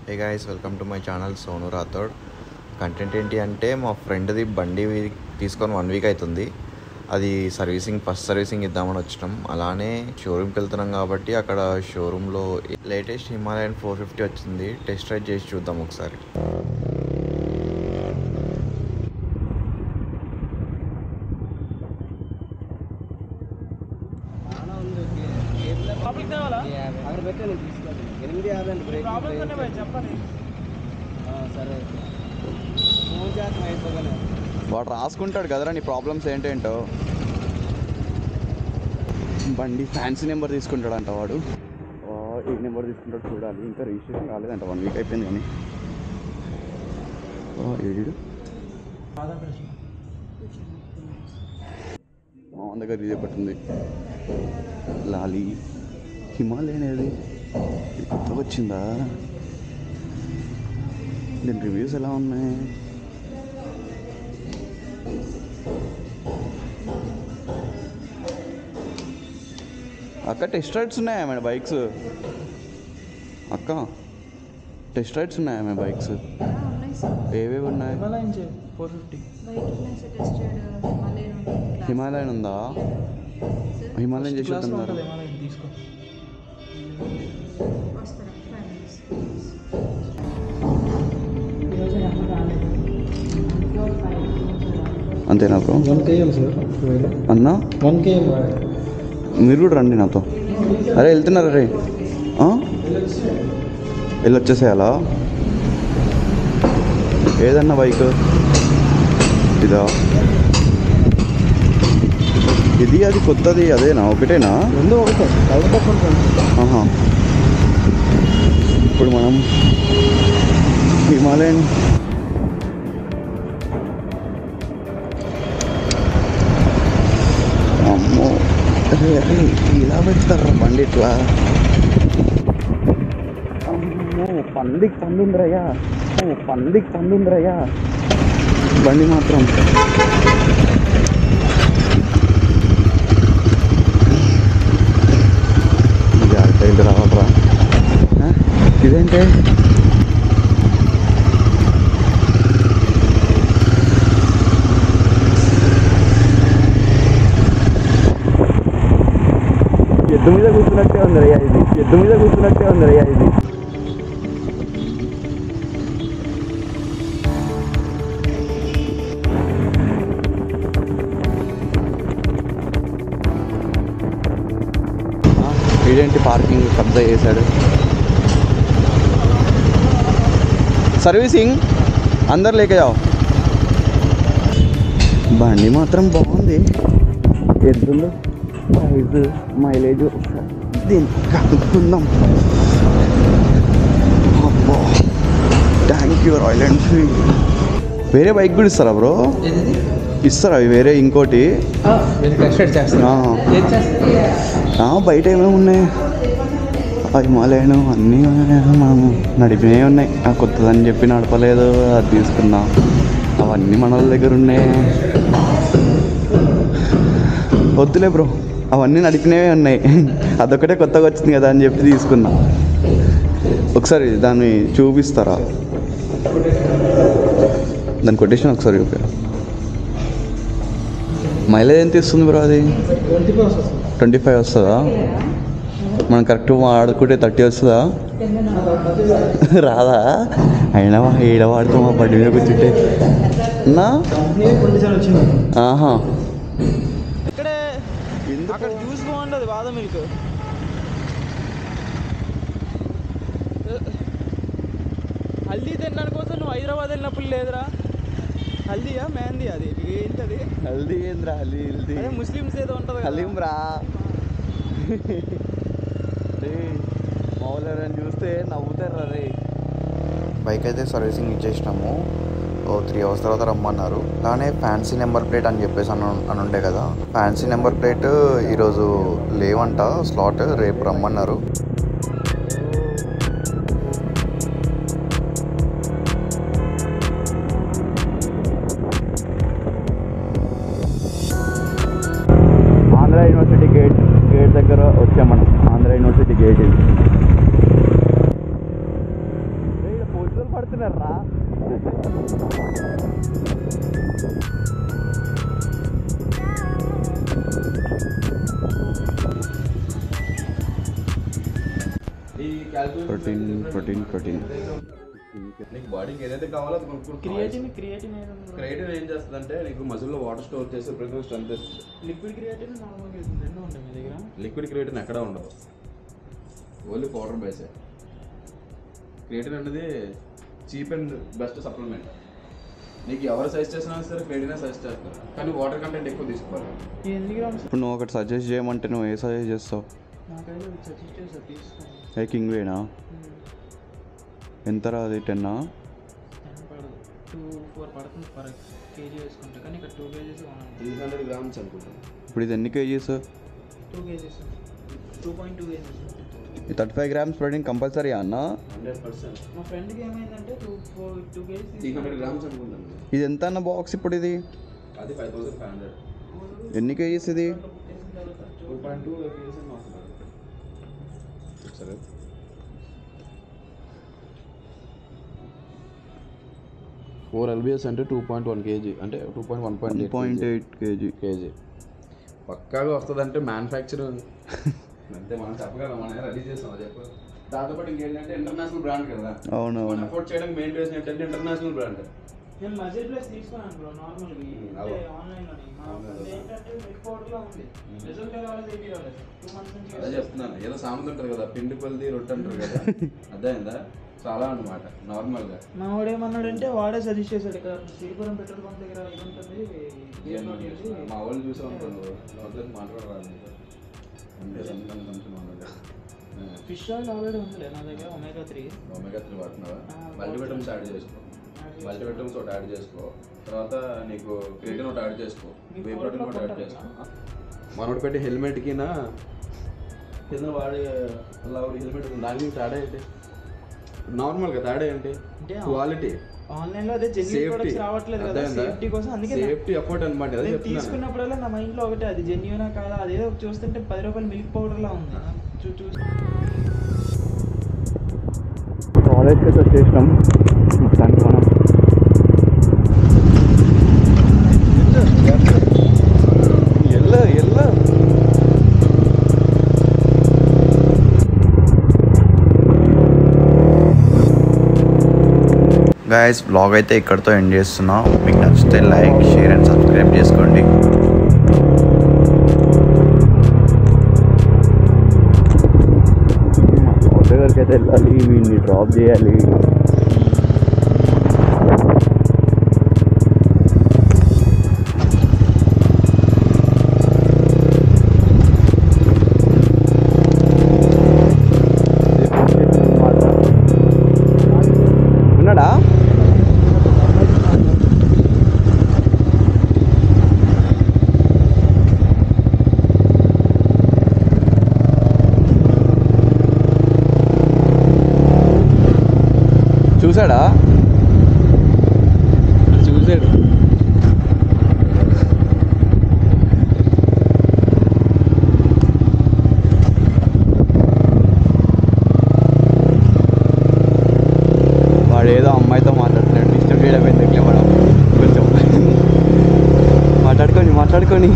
Hey guys, welcome to my channel Sonu Rathod. Content ఏంటి అంటే, మా ఫ్రెండ్ది బండి తీసుకొని 1 వీక్ అవుతుంది. అది ఫస్ట్ సర్వీసింగ్ ఇద్దామని వచ్చినాం. అలానే షోరూమ్కి వెళ్తున్నాం కాబట్టి అక్కడ షోరూంలో లేటెస్ట్ హిమాలయన్ 450 వచ్చింది. టెస్ట్ రైడ్ చేసి చూద్దాం ఒకసారి. వాడు రాసుకుంటాడు కదరా నీ ప్రాబ్లమ్స్ ఏంటేంటో. బండి ఫ్యాన్సీ నెంబర్ తీసుకుంటాడంట వాడు. ఏ నెంబర్ తీసుకుంటాడు చూడాలి. ఇంకా రిజిస్ట్రేషన్ కాలేదంట, 1 వీక్ అయిపోయింది. కానీ ఏడు మా దగ్గర ఇది ఒకటి లాలీ హిమాలయన్. ఏది కొత్తగా వచ్చిందా? దీని రివ్యూస్ ఎలా ఉన్నాయి? అక్క టెస్ట్ రైడ్స్ ఉన్నాయా మేడం బైక్స్? అక్క టెస్ట్ రైడ్స్ ఉన్నాయా మేడం బైక్స్? ఏవేవి ఉన్నాయి? హిమాలయన్ ఉందా? హిమాలయన్ చేసి వస్తున్నారు. అంతేనా బ్రో? 1 km సార్ అన్నా. 1 km మీరు కూడా రండి నాతో. అరే వెళ్తున్నారా రే? వెళ్ళి వచ్చేసేయాలా? ఏదన్నా బైక్ ఇదా? ఇది అది కొత్తది అదేనా? ఒకటేనా? రెండు ఒకటే. ఆహా. ఇప్పుడు మనం హిమాలయన్ అమ్మో ఇలా పెడతారా బండి ఇట్లా? అమ్మో పందికి పందుందిరయ్యా బండి మాత్రం. జాగ్రత్త రావట్రా. ఇదేంటే ఎద్దు మీద కూర్చున్నట్టే ఉందరయ్యా ఇది. ఇదేంటి పార్కింగ్ కబ్జా చేశాడు. సర్వీసింగ్ అందరు లేక జావు. బండి మాత్రం బాగుంది. ఎద్దులు ప్రైజ్ మైలేజ్ దీన్ని కనుక్కుందాం. అబ్బో థ్యాంక్ యూ రాయల్ ఎన్ఫీల్డ్. వేరే బైక్ కూడా ఇస్తారా బ్రో? ఇస్తారా అవి వేరే? ఇంకోటి బయట ఏమేమి ఉన్నాయి? హిమాలయన్ అన్నీ మనం నడిపినవి ఉన్నాయి. కొత్తదని చెప్పి నడపలేదు, అది తీసుకున్నా. అవన్నీ మన వాళ్ళ దగ్గర ఉన్నాయి. వద్దులే బ్రో, అవన్నీ నడిపినవే ఉన్నాయి. అదొకటే కొత్తగా వచ్చింది కదా అని చెప్పి తీసుకున్నా. ఒకసారి దాన్ని చూపిస్తారా? దాని కొటేషన్ ఒకసారి చూపారు. మైలేజ్ ఎంత ఇస్తుంది బ్రో అది? 25 వస్తుందా? మనం కరెక్ట్ వాడుకుంటే 30 వస్తుందా? రాదా? అయినా ఏడ వాడుతాం మా బండి మీద కూర్చుంటే. ఆహా అక్కడ జ్యూస్ బాగుంటుంది, బాదం మిల్క్. హల్దీ తినడానికి కోసం నువ్వు హైదరాబాద్ వెళ్ళినప్పుడు లేదురా? హల్దీయా మెహందీ? అది ఏంటది? హల్దీ ఏంద్రా? హల్దీ ముస్లిమ్స్ ఏదో ఉంటుంది హలీం రా. మామూలు చూస్తే నవ్వుతారు రే. బైక్ అయితే సర్వీసింగ్ ఇచ్చేసినాము. 3 అవర్స్ తర్వాత రమ్మన్నారు. అలానే ఫ్యాన్సీ నెంబర్ ప్లేట్ అని చెప్పేసి అని ఉండే కదా, ఫ్యాన్సీ నెంబర్ ప్లేట్ ఈరోజు లేవంట స్లాట్, రేపు రమ్మన్నారు. ఆంధ్ర యూనివర్సిటీ గేట్ దగ్గర వచ్చాం మనం. ఆంధ్ర యూనివర్సిటీ గేట్ ఇది. ఎవరు పడుతున్నారా? ప్రోటీన్ నీకు బాడీకి ఏదైతే కావాలో అది కొనుక్కుంటున్నావు. క్రియేటిన్ ఏం చేస్తుంది అంటే నీకు మజిల్లో వాటర్ స్టోర్ చేసి ప్రతి స్ట్రెంత్ ఇస్తుంది. లిక్విడ్ క్రియేటిన్ నార్మల్గా రెండు ఉంటాయి మీ దగ్గర. లిక్విడ్ క్రియేటిన్ ఎక్కడ ఉండదు, ఓన్లీ పౌడర్ బేసే. క్రియేటిన్ అనేది చీప్ అండ్ బెస్ట్ సప్లిమెంట్. నీకు ఎవరు సజెస్ట్ చేసినా సరే క్రియేటినే సజెస్ట్ చేస్తారు, కానీ వాటర్ కంటెంట్ ఎక్కువ తీసుకోవాలి. ఎన్ని గ్రామ్స్? ఇప్పుడు నువ్వు ఒకటి సజెస్ట్ చేయమంటే నువ్వు ఏ సజెస్ట్ చేస్తావు? నాకైతే సజెస్ట్ చేస్తా తీసుకో. ఏ కింగ్ వేనా? ఎంత రా అది? 10 పడదు, 2-4 పడుతుంది పర్ కేజీ వేసుకుంటే, కానీ ఇక్కడ 2 kgs 300 grams అనుకుంటాను. ఇప్పుడు ఇది ఎన్ని కేజీస్? 2 kgs 2.2 kgs. ఈ 35 grams ప్రోటీన్ కంపల్సరీ అన్న? 100%. మా ఫ్రెండ్కి ఏమైందంటే 2 kgs 300 grams అనుకుంటాను. ఇది ఎంత అన్న బాక్స్ ఇప్పుడు? ఇది అది 5500. ఎన్ని కేజీస్ ఇది? 2.2 kgs అని వస్తుంది. సరే 4 lbs అంటే 2.1 kg అంటే 2.1.8 kg పక్కాగా వస్తుంది. అంటే మ్యానుఫ్యాక్చరింగ్ అంతే, మనం చెప్పగలం, మనం రెడీ చేస్తాం చెప్ప. దాంతోపాటు ఇంకేంటంటే ఇంటర్నేషనల్ బ్రాండ్ కదా. అవును మనం అఫోర్డ్ చేయడానికి మెయిన్ రీజన్ ఏంటంటే ఇంటర్నేషనల్ బ్రాండ్. నేను మజిల్ ప్లస్ తీసుకున్నాను బ్రో నార్మల్గా, అంటే ఆన్లైన్లోని. ఏంటంటే మిల్క్ పౌడర్లో ఉంది, రిజల్ట్ రాలేదు, ఏమీ రాలేదు. 2 months నుంచి అదే చెప్తున్నాను, ఏదో సామెత ఉంటుంది కదా, పిండి కొలిది రొట్టె అంటారు కదా, అర్థమైందా? చాలా అనమాట నార్మల్గా. మా వాడు ఏమన్నాడంటే వాడే సజెస్ట్ చేశాడు, ఇక్కడ శ్రీపురం పెట్రోల్ పంప్ దగ్గర ఇది ఉంటుంది, మా వాళ్ళు చూసాం అనుకోండి, నోట్లోకి మాట్లాడరాదు. ఫిష్ ఆయిల్ ఆల్రెడీ ఉందిలే నా దగ్గర, ఒమేగా 3 వాడుతున్నావా? మల్టీవిటమిన్స్ యాడ్ చేసుకో, మల్టీవిటమిన్స్ ఒకటి యాడ్ చేసుకో, తర్వాత నీకు క్రియేటిన్ ఒకటి యాడ్ చేసుకో, వే ప్రోటీన్ ఒకటి యాడ్ చేసుకో. మనోడు పెట్టి హెల్మెట్కి కింద వాడే హెల్మెట్ దానికి తేడా ఏంటి? నార్మల్గా తేడా ఏంటి? క్వాలిటీ. ఆన్లైన్లో అదే జెన్యూన్ ప్రొడక్ట్స్ రావట్లేదు కదా, సేఫ్టీ కోసం. అందుకే సేఫ్టీ ఎఫర్ట్ అనమాట. అదే తీసుకున్నప్పుడల్లా నా మైండ్లో ఒకటే, అది జెన్యూనా కాదా, అదేదో చూస్తుంటే 10 రూపాయలు మిల్క్ పౌడర్లా ఉంది. కాలేజ్కి అయితే వచ్చేసినాం మొత్తానికి. మనం గైస్ బ్లాగ్ అయితే ఇక్కడితో ఎండ్ చేస్తున్నా. మీకు నచ్చితే లైక్, షేర్ అండ్ సబ్స్క్రైబ్ చేసుకోండి. దగ్గరికి అయితే వెళ్ళాలి, వీడిని డ్రాప్ చేయాలి. ఉన్నాడా? చూసాడా? చూసాడు. వాడు ఏదో అమ్మాయితో మాట్లాడుతున్నాడు, డిస్టర్బ్ చేయడం ఎందుకులే, మనం కొంచెం మాట్లాడుకొని